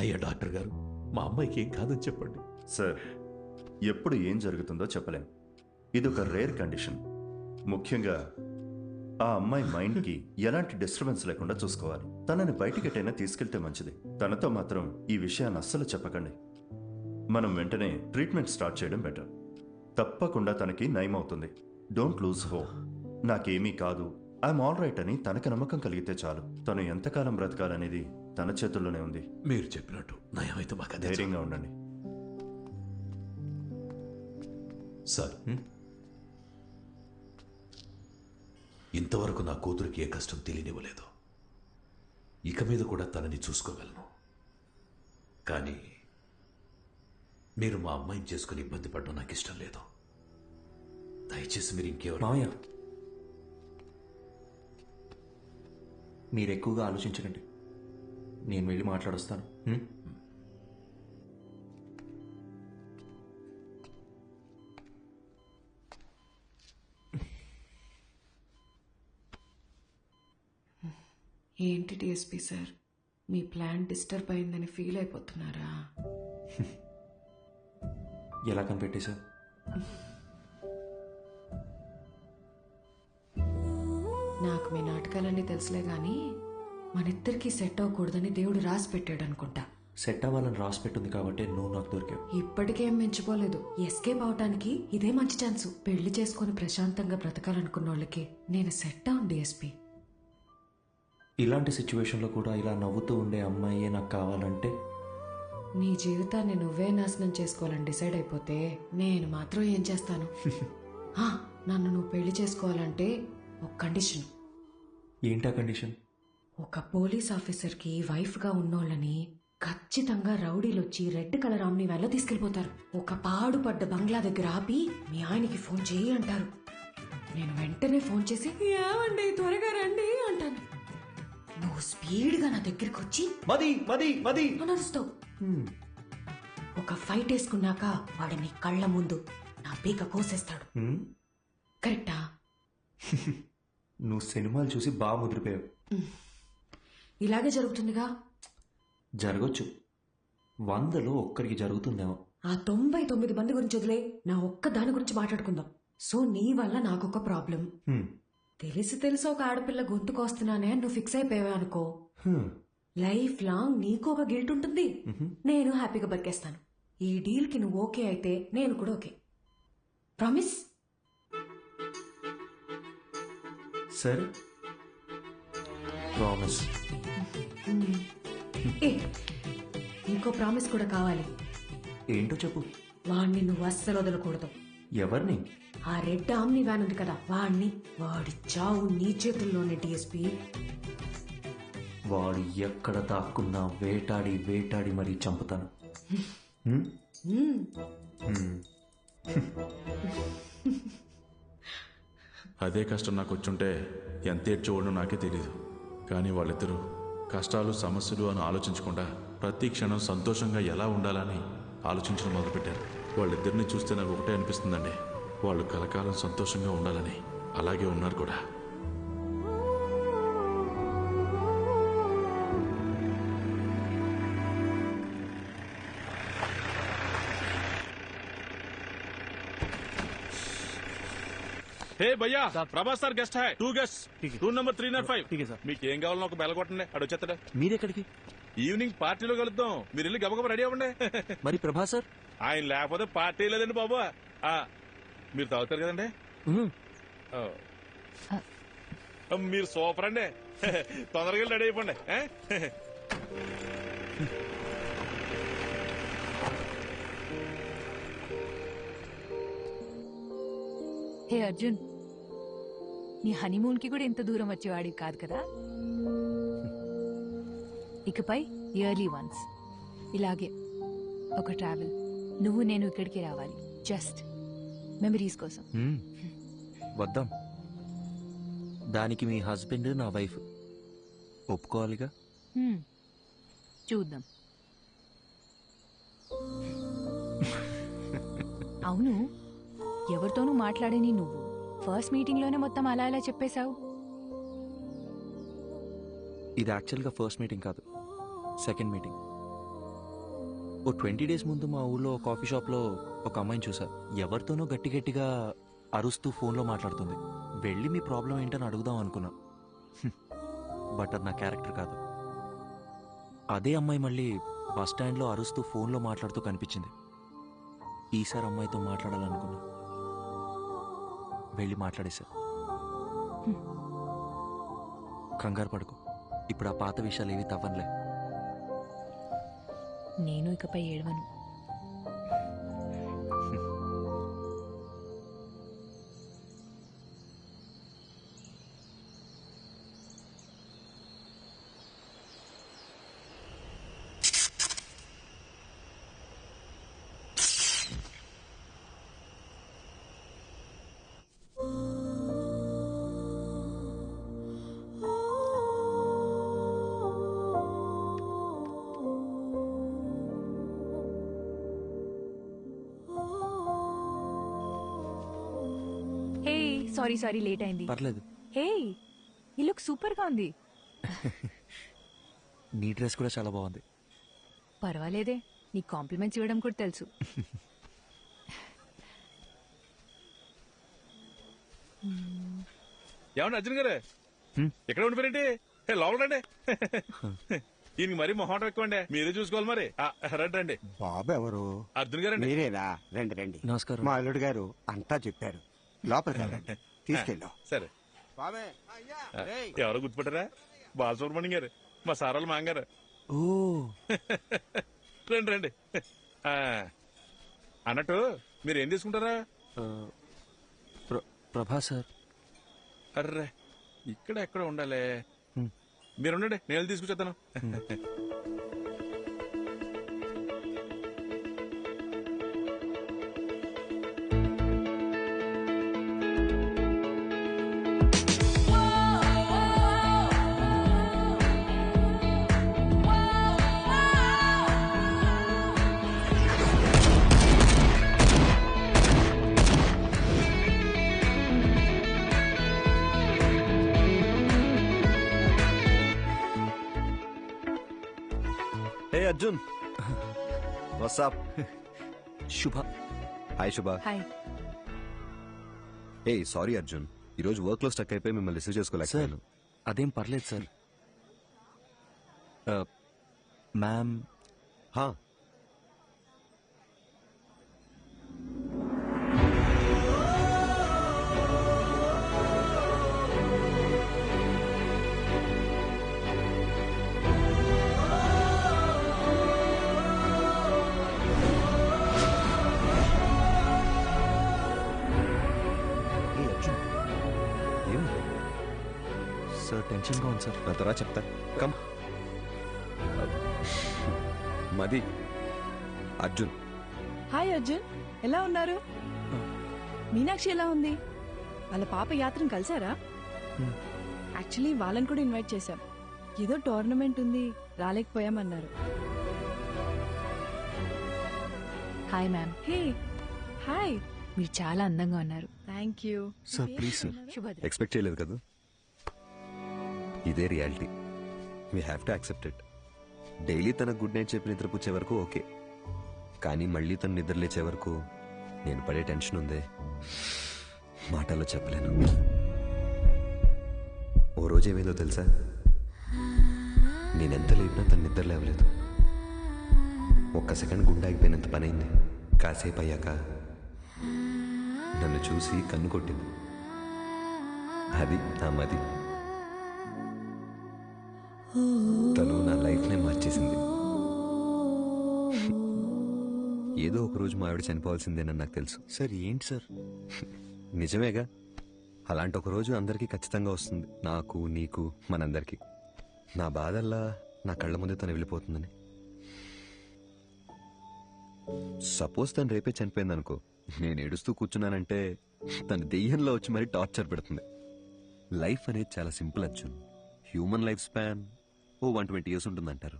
అయ్యా డాక్టర్ గారు, మా అమ్మాయికి ఏం కాదని చెప్పండి. సార్, ఎప్పుడు ఏం జరుగుతుందో చెప్పలేం. ఇదొక రేర్ కండిషన్. ముఖ్యంగా ఆ అమ్మాయి మైండ్కి ఎలాంటి డిస్టర్బెన్స్ లేకుండా చూసుకోవాలి. తనని బయటికెటైనా తీసుకెళ్తే మంచిది. తనతో మాత్రం ఈ విషయాన్ని అస్సలు చెప్పకండి. మనం వెంటనే ట్రీట్మెంట్ స్టార్ట్ చేయడం బెటర్. తప్పకుండా తనకి నయం అవుతుంది. Don't lose hope. నాకేమీ కాదు, ఐఎమ్ ఆల్ రైట్ అని తనకి నమ్మకం కలిగితే చాలు. తను ఎంతకాలం బ్రతకాలనేది తన చేతుల్లోనే ఉంది. మీరు చెప్పినట్టు నయమైతే మాకు అదే ధైర్యంగా ఉండండి. సార్, ఇంతవరకు నా కూతురికి ఏ కష్టం తెలియనివ్వలేదు. ఇక మీద కూడా తనని చూసుకోగలను. కానీ మీరు మా అమ్మాయిని చేసుకుని ఇబ్బంది పడడం నాకు ఇష్టం లేదు. దయచేసి మీరు ఇంకెవరు. మావయ్య, మీరు ఎక్కువగా ఆలోచించకండి. నేను వెళ్ళి మాట్లాడొస్తాను. ఏంటి డిఎస్పీ సార్, మీ ప్లాన్ డిస్టర్బ్ అయిందని ఫీల్ అయిపోతున్నారా? ఎలా కనిపెట్టేశావు? నాకు మీ నాటకాలన్నీ తెలుసులే గాని మనిద్దరికీ సెట్ అవ్వకూడదని దేవుడు రాసి పెట్టాడు అనుకుంటా. సెట్ అవ్వాలని రాసి పెట్టుంది కాబట్టి నువ్వు నాకు దొరికావు. ఇప్పటికేం మించిపోలేదు. ఎస్కేప్ అవటానికి ఇదే మంచి ఛాన్స్. పెళ్లి చేసుకుని ప్రశాంతంగా బ్రతకాలనుకున్న వాళ్ళకి నేను సెట్ అవును డిఎస్పీ. ఇలాంటి సిచ్యువేషన్లో కూడా ఇలా నవ్వుతూ ఉండే అమ్మాయే నాకు కావాలంటే? నీ జీవితాన్ని నువ్వే నాశనం చేసుకోవాలని డిసైడ్ అయిపోతే నేను మాత్రం ఏం చేస్తాను? నన్ను నువ్వు పెళ్లి చేసుకోవాలంటే ఒక కండిషన్. ఏంటా కండిషన్? ఒక పోలీస్ ఆఫీసర్కి వైఫ్గా ఉన్నోళ్ళని ఖచ్చితంగా రౌడీలొచ్చి రెడ్ కలర్ ఆమ్ని వ్యాన్లో తీసుకెళ్లిపోతారు. ఒక పాడుపడ్డ బంగ్లా దగ్గర ఆపి మీ ఆయనకి ఫోన్ చేయి అంటారు. నేను వెంటనే ఫోన్ చేసి ఏమండి త్వరగా రండి అంటాను. నువ్వు స్పీడ్గా నా దగ్గరికి వచ్చి నడుస్తావు. ఒక ఫైట్ వేసుకున్నాక వాడి నీ కళ్ళ ముందు నా పీక కోసేస్తాడు. కరెక్టా? నువ్వు సినిమాలు చూసి బాగా ముదిరిపోయావు. ఇలాగే జరుగుతుందిగా. జరగచ్చు, 100లో ఒక్కరికి జరుగుతుందేమో. ఆ 99 మంది గురించి వదిలే, నా ఒక్క దాని గురించి మాట్లాడుకుందాం. సో నీ వల్ల నాకొక ప్రాబ్లం. తెలిసి ఒక ఆడపిల్ల గొంతుకొస్తున్నానే నువ్వు ఫిక్స్ అయిపోయావే అనుకో, లైఫ్ లాంగ్ నీకు ఒక గిల్ట్ ఉంటుంది. నేను హ్యాపీగా బతికేస్తాను. ఈ డీల్ కి నువ్వు ఓకే అయితే నేను కూడా ఓకే. ప్రామిస్? సరే, ప్రామిస్. ఇంకో ప్రామిస్ కూడా కావాలి. ఏంటో చెప్పు. వాణ్ణి నువ్వు అస్సలు వదలకూడదు. ఎవరిని? ఆ రెడ్ ఆమ్ని వ్యాన్ ఉంది కదా, వాణ్ణి. వాడి చావు నీ చేతుల్లోనే డిఎస్పీ. వాడు ఎక్కడ దాక్కున్నా వేటాడి వేటాడి మరీ చంపుతాను. అదే కష్టం నాకు వచ్చుంటే ఎంత ఏడ్చేవాడో నాకే తెలీదు. కానీ వాళ్ళిద్దరూ కష్టాలు సమస్యలు అని ఆలోచించకుండా ప్రతి క్షణం సంతోషంగా ఎలా ఉండాలని ఆలోచించడం మొదలుపెట్టారు. వాళ్ళిద్దరిని చూస్తే నాకు ఒకటే అనిపిస్తుందండి, వాళ్ళు కలకాలం సంతోషంగా ఉండాలని. అలాగే ఉన్నారు కూడా. హే భయ్యా, Prabhas sir guest high. 2 guest, room number 305. మీకు ఏం కావాలో ఒక బెల్ కొట్టండి, అడు వచ్చేస్తాడు. మీరెక్కడికి? ఈవినింగ్ పార్టీలో కలుద్దాం. మీరు వెళ్ళి గబగబ రెడీ అవ్వండి. మరి ప్రభాస్ సార్? ఆయన లేకపోతే పార్టీ లేదండి బాబు. మీరు తాగుతారు కదండి. మీరు సూపర్ అండి. తొందరగా రెడీ అయిపోండి. హే అర్జున్, నీ హనీమూన్ కి కూడా ఇంత దూరం వచ్చేవాడివి కాదు కదా. ఇకపై ఇయర్లీ వన్స్ ఇలాగే ఒక ట్రావెల్. నువ్వు నేను ఇక్కడికి రావాలి, జస్ట్ మెమరీస్ కోసం. వద్దాం. దానికి మీ హస్బెండ్ నా వైఫ్ ఒప్పుకోవాలిగా. చూద్దాం. అవును, ఎవరితోనూ మాట్లాడని నువ్వు ఫస్ట్ మీటింగ్ లోనే మొత్తం అలా ఇలా చెప్పేశావు. ఇది యాక్చువల్గా ఫస్ట్ మీటింగ్ కాదు, సెకండ్ మీటింగ్. ఓ 20 days ముందు మా ఊళ్ళో కాఫీ షాప్లో ఒక అమ్మాయిని చూసా. ఎవరితోనో గట్టి గట్టిగా అరుస్తూ ఫోన్లో మాట్లాడుతుంది. వెళ్ళి మీ ప్రాబ్లం ఏంటని అడుగుదాం అనుకున్నా. బట్ అది నా క్యారెక్టర్ కాదు. అదే అమ్మాయి మళ్ళీ బస్ స్టాండ్లో అరుస్తూ ఫోన్లో మాట్లాడుతూ కనిపించింది. ఈసారి అమ్మాయితో మాట్లాడాలనుకున్నా. వెళ్ళి మాట్లాడేశా. కంగారు పడుకో, ఇప్పుడు ఆ పాత విషయాలు ఏవి తవ్వనులే. నేను ఇకపై ఏడవను. హే సారీ లేట్ అయింది. పర్లేదు. హే ఈ లుక్ సూపర్ గా ఉంది. నీ డ్రెస్ కూడా చాలా బాగుంది. పర్వాలేదే, నీకు కాంప్లిమెంట్స్ ఇవ్వడం కూడా తెలుసు. ఏమన్నా అర్జున్ గారు ఎక్కడ ఉండిపోయారండి? లోపల రండి. ఈయనకి మరీ మొహం ఎక్కువండి, మీరే చూసుకోవాలి మరి. రండి రండి. బాబు ఎవరు? అర్జున్ గారండి. మీరేనా? రండి రండి. నమస్కారం. మా అల్లుడు గారు అంతా చెప్పారు. లోపలికి వెళ్ళండి, తీసుకెళ్ళాం. సరే. ఎవరో గుర్తుపట్టారా? బాలసుబ్రహ్మణ్యం గారు, మా సారాలు మాంగారు. ఓ రండి రండి. అన్నట్టు మీరు ఏం తీసుకుంటారా? ప్రభా సార్. అర్రే ఇక్కడ ఎక్కడ ఉండాలి. మీరు ఉండండి, నేను తీసుకొచ్చేస్తాను. అర్జున్ వాట్సాప్. శుభ. హాయ్ శుభ. హాయ్. ఏ సారీ అర్జున్, ఈరోజు వర్క్ లో స్టక్ అయిపోయి మిమ్మల్ని రిసీవ్ చేసుకోలేకపోయాను. అదేం పర్లేదు సార్. మ్యామ్. హా సార్ టెన్షన్గా ఉంది సార్. నా త్వరగా చెప్తా. కమ్. మది. అర్జున్. హాయ్ అర్జున్, ఎలా ఉన్నారు? మీనాక్షి ఎలా ఉంది? వాళ్ళ పాప యాత్రను కలిసారా? యాక్చువల్లీ వాళ్ళని కూడా ఇన్వైట్ చేశాం. ఏదో టోర్నమెంట్ ఉంది, రాలేకపోయామన్నారు. Hi ma'am. Hey hi. మీరు చాలా అందంగా ఉన్నారు. Thank you. Sir please sir. Subhadra. Expect చేయలేదు కదా. ఇదే reality. We have to accept it. Daily తన గుడ్ నైట్ చెప్పి నిద్రపుచ్చే వరకు ఓకే, కానీ మళ్ళీ తను నిద్ర లేచే వరకు నేను పడే టెన్షన్ ఉందే, మాటల్లో చెప్పలేను. ఓ రోజు ఏమైందో తెలుసా? నేనెంత లేపినా తను నిద్ర లేవలేదు. ఒక్క సెకండ్ గుండె ఆగిపోయినంత పనైంది. కాసేపు అయ్యాక నన్ను చూసి కన్ను కొట్టింది. అది నా మది. తను నా లైఫ్నే మార్చేసింది. ఏదో ఒక రోజు మా ఆవిడ చనిపోవాల్సిందేనని నాకు తెలుసు. సార్ ఏంటి సార్? నిజమేగా, అలాంటి ఒక రోజు అందరికీ ఖచ్చితంగా వస్తుంది. నాకు, నీకు, మనందరికీ. నా బాధల్లా నా కళ్ళ ముందే తను వెళ్ళిపోతుందని. సపోజ్ తను రేపే చనిపోయింది అనుకో, నేను ఏడుస్తూ కూర్చున్నానంటే తను దెయ్యంలో వచ్చి మరీ టార్చర్ పెడుతుంది. లైఫ్ అనేది చాలా simple Arjun. Human life span ఓ 120 years ఉంటుందంటారు.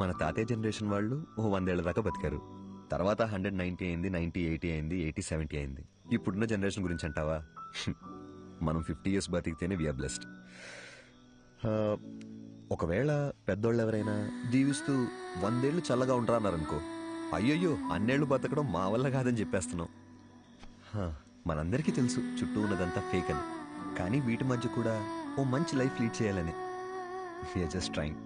మన తాతయ్య జనరేషన్ వాళ్ళు ఓ 100 ఏళ్ల దాకా బతికారు. తర్వాత 190 అయింది, 90, 80 అయింది, 80, 70 అయింది. ఇప్పుడున్న జనరేషన్ గురించి అంటావా? మనం 50 years బతికితేనే వీఆర్ బ్లెస్డ్. ఒకవేళ పెద్దోళ్ళు ఎవరైనా దీవిస్తూ 100 ఏళ్ళు చల్లగా ఉంటారా అన్నారనుకో, అయ్యయ్యో అన్నేళ్ళు బతకడం మా వల్ల కాదని చెప్పేస్తున్నాం. మనందరికీ తెలుసు చుట్టూ ఉన్నదంతా ఫేక్ అని, కానీ వీటి మధ్య కూడా ఓ మంచి లైఫ్ లీడ్ చేయాలని. We are just trying.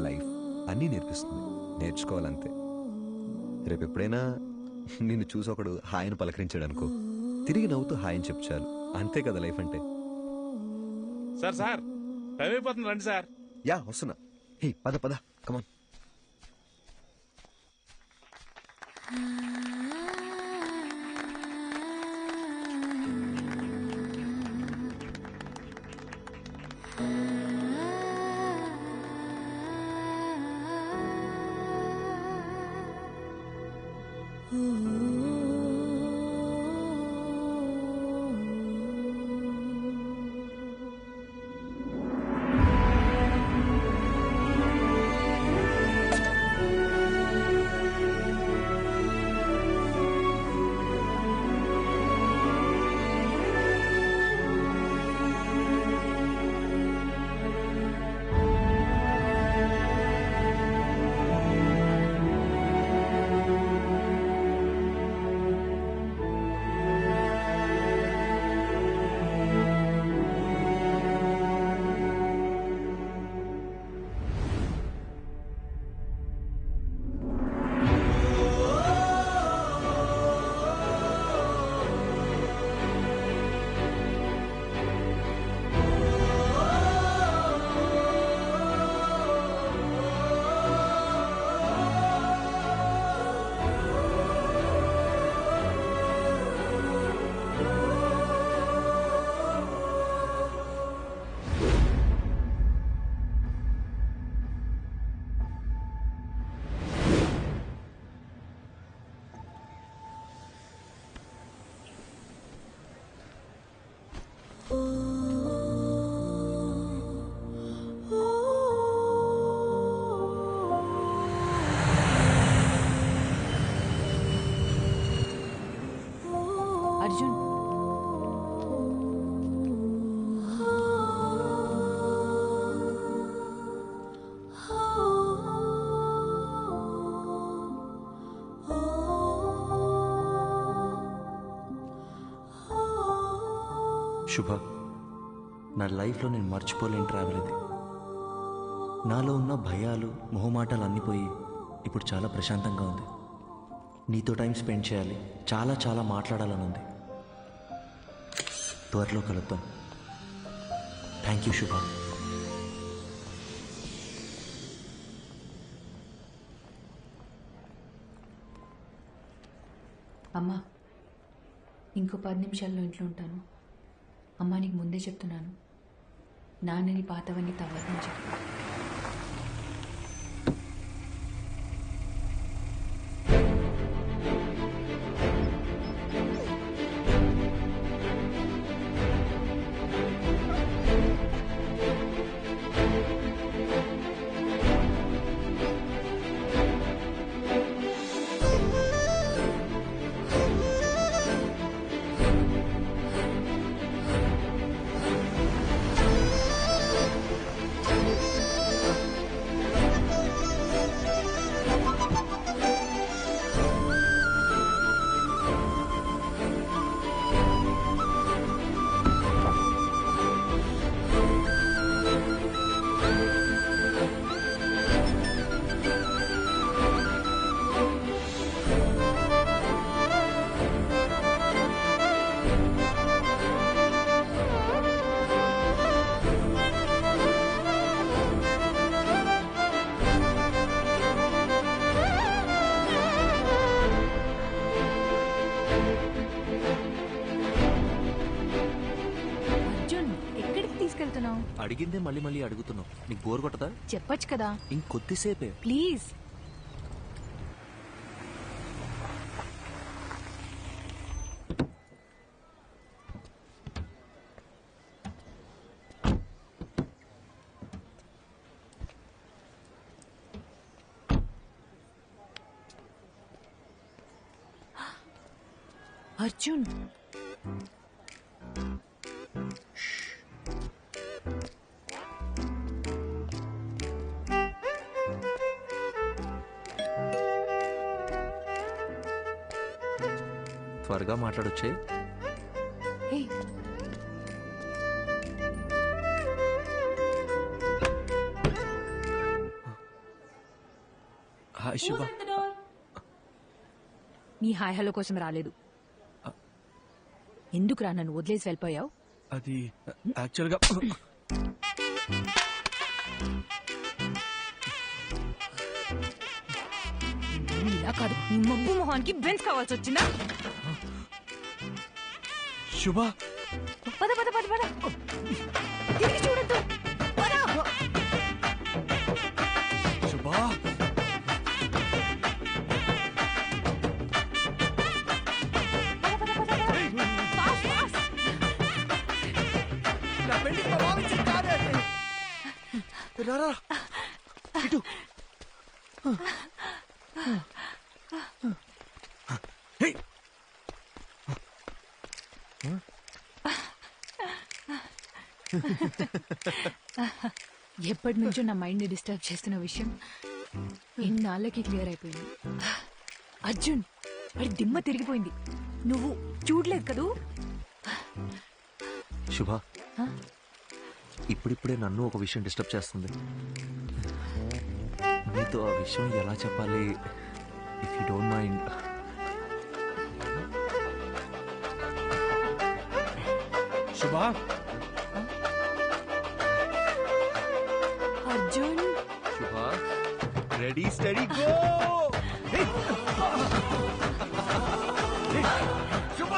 లైఫ్ అన్నీ నేర్పిస్తుంది, నేర్చుకోవాలంతే. రేపు ఎప్పుడైనా నిన్ను చూసి ఒకడు హాయిని పలకరించాడు అనుకో, తిరిగి నవ్వుతూ హాయిని చెప్పు చాలు. అంతే కదా లైఫ్ అంటే. సార్ సార్ టైం అయిపోతుంది, రండి సార్. యా వస్తున్నా. హే పద పద, కమాన్. అర్జున్, శుభ, నా లైఫ్లో నేను మర్చిపోలేని ట్రావెల్ ఇది. నాలో ఉన్న భయాలు మొహమాటాలు అన్నీ పోయి ఇప్పుడు చాలా ప్రశాంతంగా ఉంది. నీతో టైం స్పెండ్ చేయాలి, చాలా చాలా మాట్లాడాలని ఉంది. త్వరలో కలుద్దాం. థ్యాంక్ యూ శుభ. అమ్మా ఇంకో 10 నిమిషాల్లో ఇంట్లో ఉంటాను. అమ్మా నీకు ముందే చెప్తున్నాను, నాన్నని పాతవన్నీ తవ్వదని చెప్పు. అడిగిందే మళ్ళీ మళ్ళీ అడుగుతున్నావు. నీకు బోర్ కొట్టదా? చెప్పొచ్చు కదా. ఇంకొద్దిసేపే ప్లీజ్. అర్జున్, త్వరగా మాట్లాడొచ్చే. హే హాయ్ శుభ. నీ హాయ్ హలో కోసం రాలేదు. ఎందుకు రా నన్ను వదిలేసి వెళ్ళిపోయావు? అది యాక్చువల్గా ఇలా కాదు, నీ మబ్బు మొహానికి బెన్స్ కావాల్సి వచ్చిందా? శుభ పద పద పద పద, తిరిగి చూడద్దు. పద. శుభ రారా ఇటు. ఎప్పటి నుంచో నా మైండ్ ని డిస్టర్బ్ చేస్తున్న విషయం ఇన్నాళ్ళకి క్లియర్ అయిపోయింది. అర్జున్, వాడి దిమ్మ తిరిగిపోయింది. నువ్వు చూడలేదు కదూ? శుభ, ఇప్పుడిప్పుడే నన్ను ఒక విషయం డిస్టర్బ్ చేస్తుంది. నీతో ఆ విషయం ఎలా చెప్పాలి? If you don't mind. శుభ, అర్జున్, శుభ, రెడీ స్టడీ గో. శుభ